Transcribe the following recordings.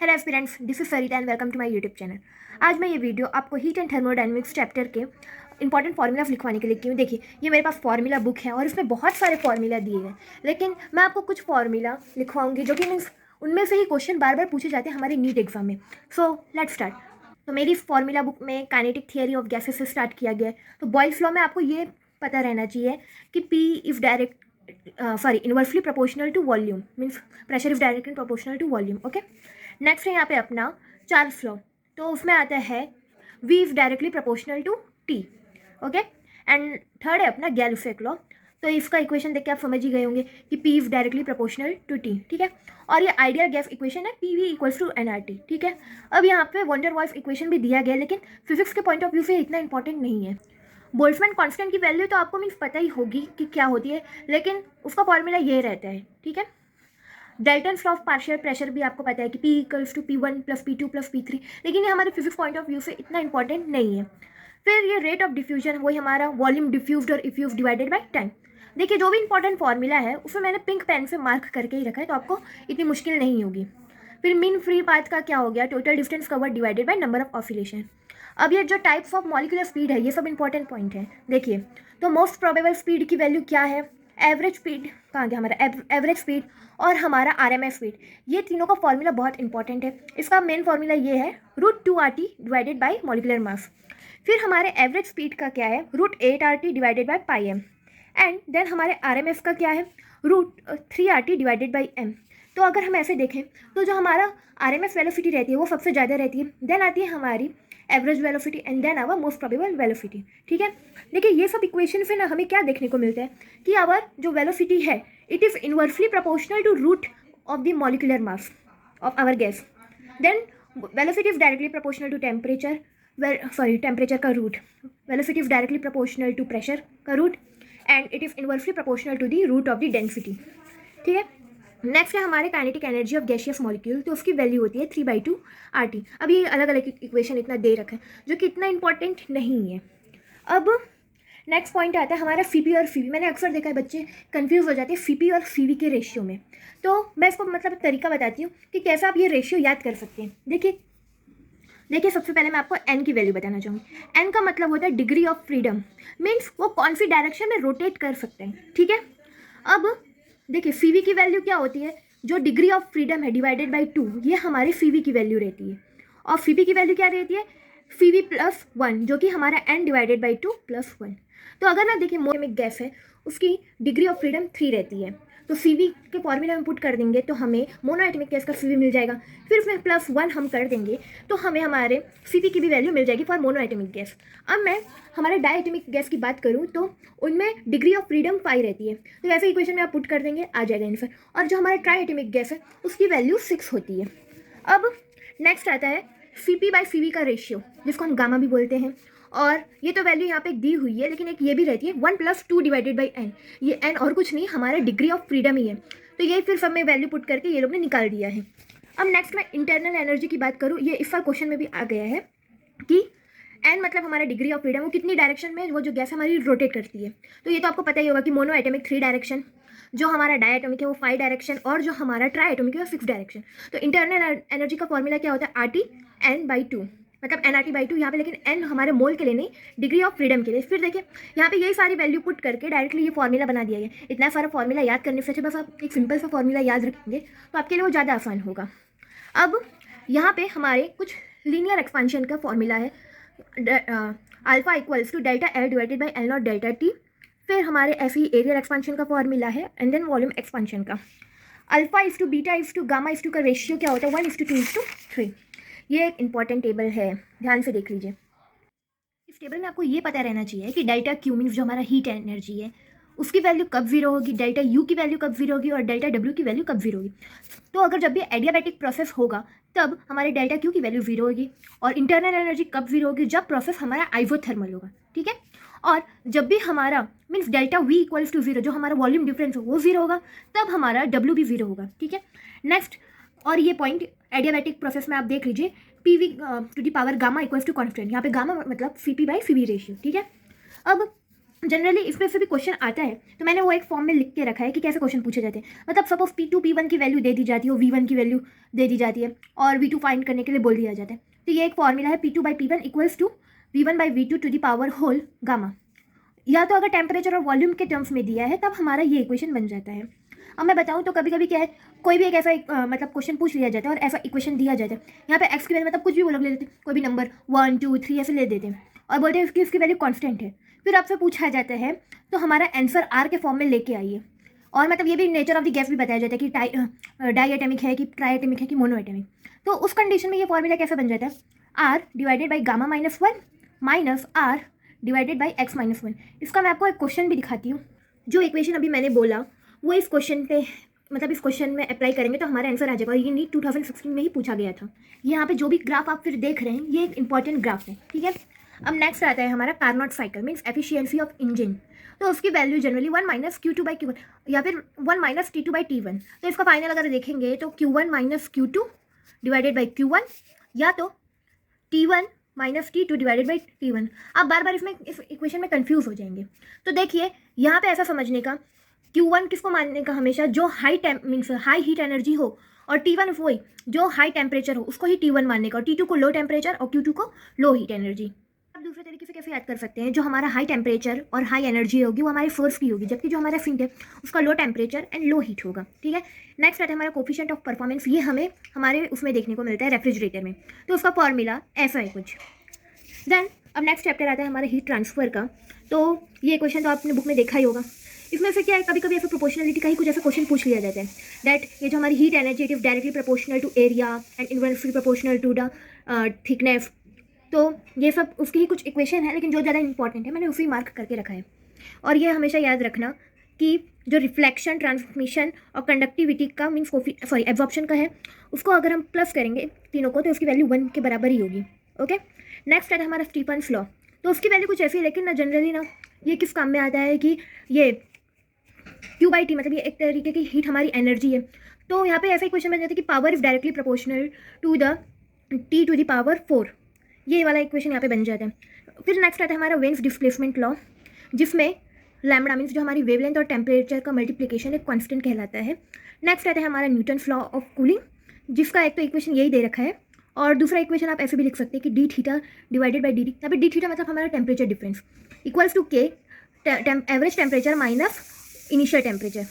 Hello aspirants, this is Sarita and welcome to my YouTube channel. आज मैं ये video आपको हीट एंड थर्मोडायनेमिक्स चैप्टर के इंपॉर्टेंट फार्मूलाज लिखवाने के लिए की हूँ। देखिए, ये मेरे पास फार्मूला बुक है और इसमें बहुत सारे फार्मूला दिए हैं, लेकिन मैं आपको कुछ फार्मूला लिखवाऊंगी जो कि मीन्स उनमें से ही क्वेश्चन बार बार पूछे जाते हैं हमारे नीट एग्जाम में। So let's start. तो मेरी फार्मूला बुक में काइनेटिक थियरी ऑफ गैसेस से स्टार्ट किया गया है। तो बॉयल्स लॉ में आपको ये पता रहना चाहिए कि P if direct inversely proportional to volume, means pressure is directly proportional to volume. Okay, next है यहाँ पे अपना चार्ल्स लॉ। तो उसमें आता है V is directly proportional to T। Okay, and third है अपना गैल-इफेक्ट लॉ। तो इसका इक्वेशन देख के आप समझ ही गए होंगे कि P is directly proportional to T। ठीक है, और ये आइडियल गैस इक्वेशन है PV इक्वल्स टू nRT। ठीक है, अब यहाँ पे वंडर वॉल्फ इक्वेशन भी दिया गया है, लेकिन फिजिक्स के पॉइंट ऑफ व्यू से इतना इंपॉर्टेंट नहीं है। बोल्ट्जमैन कांस्टेंट की वैल्यू तो आपको मीन्स पता ही होगी कि क्या होती है, लेकिन उसका फॉर्मूला ये रहता है। ठीक है, Dalton's law of partial pressure भी आपको पता है कि P equals to P1 plus P2 plus P3, लेकिन ये हमारे फिजिक्स पॉइंट ऑफ व्यू से इतना इंपॉर्टेंट नहीं है। फिर ये रेट ऑफ डिफ्यूजन, वही हमारा वॉल्यूम डिफ्यूज्ड और इफ्यूज डिवाइडेड बाय टाइम। देखिए, जो भी इंपॉर्टेंट फॉर्मूला है उसमें मैंने पिंक पेन से मार्क करके ही रखा है, तो आपको इतनी मुश्किल नहीं होगी। फिर मीन फ्री पाथ का क्या हो गया, total distance covered divided by number of oscillation. अब ये जो टाइप्स ऑफ मॉलिक्यूलर स्पीड है, ये सब इंपॉर्टेंट पॉइंट है। देखिए, तो मोस्ट प्रोबेबल स्पीड की वैल्यू क्या है, एवरेज स्पीड कहाँ गया हमारा, एवरेज स्पीड और हमारा RMS स्पीड, ये तीनों का फॉर्मूला बहुत इंपॉर्टेंट है। इसका मेन फॉर्मूला ये है √2RT divided by molecular mass. फिर हमारे एवरेज स्पीड का क्या है, √8RT divided by πm। And then हमारे RMS का क्या है, √3RT डिवाइडेड बाई m। तो अगर हम ऐसे देखें तो जो हमारा RMS वेलोसिटी रहती है वो सबसे ज़्यादा रहती है, देन आती है हमारी average velocity and then our most probable velocity. ठीक है, देखिए ये सब इक्वेशन से ना हमें क्या देखने को मिलता है कि आवर जो वेलोसिटी है it is inversely proportional to root of the molecular mass of our gas. Then velocity is directly proportional to temperature, temperature का root, velocity is directly proportional to pressure का root, and it is inversely proportional to the root of the density. ठीक है, next है हमारे kinetic energy of gaseous molecule. तो उसकी value होती है 3/2RT। अब ये अलग अलग इक्वेशन इतना दे रखा है जो कि इतना इंपॉर्टेंट नहीं है। अब नेक्स्ट पॉइंट आता है हमारा CP और CV। मैंने अक्सर देखा है बच्चे कंफ्यूज हो जाते हैं CP और CV के रेशियो में। तो मैं इसको मतलब तरीका बताती हूँ कि कैसे आप ये रेशियो याद कर सकते हैं। देखिए, सबसे पहले मैं आपको n की वैल्यू बताना चाहूँगी। n का मतलब होता है डिग्री ऑफ फ्रीडम, मीन्स वो कौन सी डायरेक्शन में रोटेट कर सकते हैं। ठीक है, अब देखिए CV की वैल्यू क्या होती है, जो डिग्री ऑफ फ्रीडम है डिवाइडेड बाई 2, ये हमारी CV की वैल्यू रहती है। और CP की वैल्यू क्या रहती है, CV प्लस 1, जो कि हमारा n डिवाइडेड बाई 2 प्लस 1। तो अगर ना देखिए मोनोएटमिक गैस है, उसकी डिग्री ऑफ फ्रीडम 3 रहती है, तो CV के फॉर्मूला में पुट कर देंगे तो हमें मोनोएटमिक गैस का CV मिल जाएगा। फिर उसमें +1 हम कर देंगे तो हमें हमारे CP की भी वैल्यू मिल जाएगी फॉर मोनोएटमिक गैस। अब मैं हमारे डायएटमिक गैस की बात करूँ तो उनमें डिग्री ऑफ फ्रीडम 5 रहती है, तो वैसे इक्वेशन में आप पुट कर देंगे, आ जाएगा आंसर। और जो हमारा ट्राइएटमिक गैस है उसकी वैल्यू 6 होती है। अब नेक्स्ट आता है CP/CV का रेशियो, जिसको हम गामा भी बोलते हैं। और ये तो वैल्यू यहाँ पे दी हुई है, लेकिन एक ये भी रहती है 1 + 2 डिवाइडेड बाई n। ये n और कुछ नहीं, हमारा डिग्री ऑफ फ्रीडम ही है। तो ये फिर सब में वैल्यू पुट करके ये लोग ने निकाल दिया है। अब नेक्स्ट मैं इंटरनल एनर्जी की बात करूँ, ये इस बार क्वेश्चन में भी आ गया है कि n मतलब हमारा डिग्री ऑफ फ्रीडम, वो कितनी डायरेक्शन में वो जो गैस हमारी रोटेट करती है। तो ये तो आपको पता ही होगा कि मोनो एटमिक 3 डायरेक्शन, जो हमारा डायएटमिक है वो 5 डायरेक्शन, और जो हमारा ट्राइएटमिक है वो 6 डायरेक्शन। तो इंटरनल एनर्जी का फॉर्मूला क्या होता है, RT n/2, मतलब nRT/2 यहाँ पे, लेकिन n हमारे मोल के लिए नहीं, डिग्री ऑफ फ्रीडम के लिए। फिर देखिए यहाँ पे यही सारी वैल्यू पुट करके डायरेक्टली ये फॉर्मूला बना दिया गया। इतना सारा फॉर्मूला याद करने से अच्छा बस आप एक सिंपल सा फॉर्मूला याद रखेंगे तो आपके लिए वो ज़्यादा आसान होगा। अब यहाँ पे हमारे कुछ लीनियर एक्सपेंशन का फॉर्मूला है, alpha equals to delta L divided by L naught delta T। फिर हमारे ऐसे ही एरियल एक्सपेंशन का फॉर्मूला है, एंड देन वॉल्यूम एक्सपेंशन का। Alpha is to beta is to gamma is to का रेशियो क्या होता है, 1:2:3। ये एक इंपॉर्टेंट टेबल है, ध्यान से देख लीजिए। इस टेबल में आपको ये पता रहना चाहिए कि डेल्टा Q मीन्स जो हमारा हीट एनर्जी है उसकी वैल्यू कब जीरो होगी, डेल्टा U की वैल्यू कब जीरो होगी, और डेल्टा W की वैल्यू कब जीरो होगी। तो अगर जब भी एडियाबैटिक प्रोसेस होगा तब हमारे डेल्टा Q की वैल्यू जीरो होगी, और इंटरनल एनर्जी कब जीरो होगी, जब प्रोसेस हमारा आइसोथर्मल होगा। ठीक है, और जब भी हमारा means delta V equals to 0, जो हमारा वॉल्यूम डिफरेंस हो वो जीरो होगा, तब हमारा W भी जीरो होगा। ठीक है, नेक्स्ट, और ये पॉइंट एडियाबैटिक प्रोसेस में आप देख लीजिए, PV to the power gamma equals to constant, यहाँ पे गामा मतलब CP/CV रेशियो। ठीक है, अब जनरली इसमें से भी क्वेश्चन आता है तो मैंने वो एक फॉर्म में लिख के रखा है कि कैसे क्वेश्चन पूछे जाते हैं। मतलब सपोज P2 P1 की वैल्यू दे दी जाती है और V1 की वैल्यू दे दी जाती है और V2 फाइंड करने के लिए बोल दिया जाता है। तो ये एक फॉर्मूला है P2/P1 equals to V1/V2 to the power whole gamma. या तो अगर टेम्परेचर और वॉल्यूम के टर्म्स में दिया है तब हमारा ये इक्वेशन बन जाता है। अब मैं बताऊँ तो कभी कभी क्या है, कोई भी एक ऐसा मतलब क्वेश्चन पूछ लिया जाता है और ऐसा इक्वेशन दिया जाता है। यहाँ पे एक्स की वैल्यू मतलब कुछ भी वो लोग ले लेते हैं, कोई भी नंबर 1 2 3 ऐसे ले देते हैं और बोलते हैं इसकी वैल्यू कॉन्स्टेंट है। फिर आपसे पूछा जाता है तो हमारा आंसर आर के फॉर्म में लेके आइए। और मतलब ये भी नेचर ऑफ द गैस भी बताया जाता है कि डाई एटमिक है कि ट्राई एटमिक है कि मोनो एटमिक। तो उस कंडीशन में ये फॉर्मूला कैसे बन जाता है, R divided by gamma -1 minus R divided by x-1। इसका मैं आपको एक क्वेश्चन भी दिखाती हूँ। जो इक्वेशन अभी मैंने बोला वो इस क्वेश्चन पे मतलब इस क्वेश्चन में अप्लाई करेंगे तो हमारा आंसर आ जाएगा। और ये नीट 2016 में ही पूछा गया था। यहाँ पे जो भी ग्राफ आप फिर देख रहे हैं ये एक इंपॉर्टेंट ग्राफ है, ठीक है। अब नेक्स्ट आता है हमारा Carnot cycle means efficiency of engine. तो उसकी वैल्यू जनरली 1 - Q2/Q1 या फिर 1 - T2/T1। तो इसका फाइनल अगर देखेंगे तो Q1 - Q2 divided by Q1 या तो T1 - T2 divided by T1। आप बार बार इसमें इस इक्वेशन में कंफ्यूज हो जाएंगे। तो देखिए यहाँ पे ऐसा समझने का, Q1 किसको मानने का, हमेशा जो मीन्स हाई हीट एनर्जी हो, और T1 वही जो हाई टेम्परेचर हो उसको ही T1 मानने का, और T2 को लो टेम्परेचर और Q2 को लो हीट एनर्जी। अब दूसरे तरीके से कैसे याद कर सकते हैं, जो हमारा हाई टेम्परेचर और हाई एनर्जी होगी वो हमारे सोर्स की होगी, जबकि जो हमारा सिंक है उसका low temperature and low heat होगा, ठीक है। नेक्स्ट आता है हमारा कोफिशिएंट ऑफ परफॉर्मेंस। ये हमें हमारे उसमें देखने को मिलता है रेफ्रिजरेटर में। तो उसका फॉर्मूला ऐसा है कुछ। देन अब नेक्स्ट चैप्टर आता है हमारे हीट ट्रांसफर का। तो ये क्वेश्चन तो आपने बुक में देखा ही होगा। इसमें से क्या है, कभी कभी ऐसे प्रोपोर्शनलिटी का ही कुछ ऐसा क्वेश्चन पूछ लिया जाता है दैट ये जो हमारी heat energy it is directly proportional to area and inversely proportional to the thickness. तो ये सब उसकी ही कुछ इक्वेशन है, लेकिन जो ज़्यादा इंपॉर्टेंट है मैंने उसी मार्क करके रखा है। और ये हमेशा याद रखना कि जो रिफ्लेक्शन, ट्रांसमिशन और कंडक्टिविटी का मीन्स एब्जॉर्प्शन का है, उसको अगर हम प्लस करेंगे तीनों को तो उसकी वैल्यू 1 के बराबर ही होगी, ओके। नेक्स्ट आता है हमारा स्टीफन्स लॉ। तो उसकी वैल्यू कुछ ऐसी है, लेकिन ना जनरली ना ये किस काम में आता है कि ये Q/T मतलब ये एक तरीके की हीट हमारी एनर्जी है। तो यहाँ पे ऐसा इक्वेशन बन जाता है कि power is directly proportional to the T⁴। ये वाला इक्वेशन यहाँ पे बन जाता है। फिर नेक्स्ट आता है हमारा वेन्स डिस्प्लेसमेंट लॉ, जिसमें लैम्बडा मीन्स जो हमारी वेवलेंथ और टेम्परेचर का मल्टीप्लिकेशन एक कांस्टेंट कहलाता है। नेक्स्ट आता है हमारा न्यूटन्स लॉ ऑफ कूलिंग, जिसका एक तो इक्वेशन यही दे रखा है और दूसरा इक्वेशन आप ऐसे भी लिख सकते हैं कि d θ डिवाइडेड बाई dt। यहाँ पे d θ मतलब हमारा temperature difference equals to K average temperature minus initial temperature.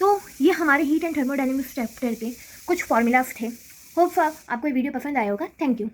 तो ये हमारे हीट एंड थर्मोडायनेमिक्स चैप्टर के कुछ फॉर्मूलाज थे। होप आपको ये वीडियो पसंद आया होगा। Thank you.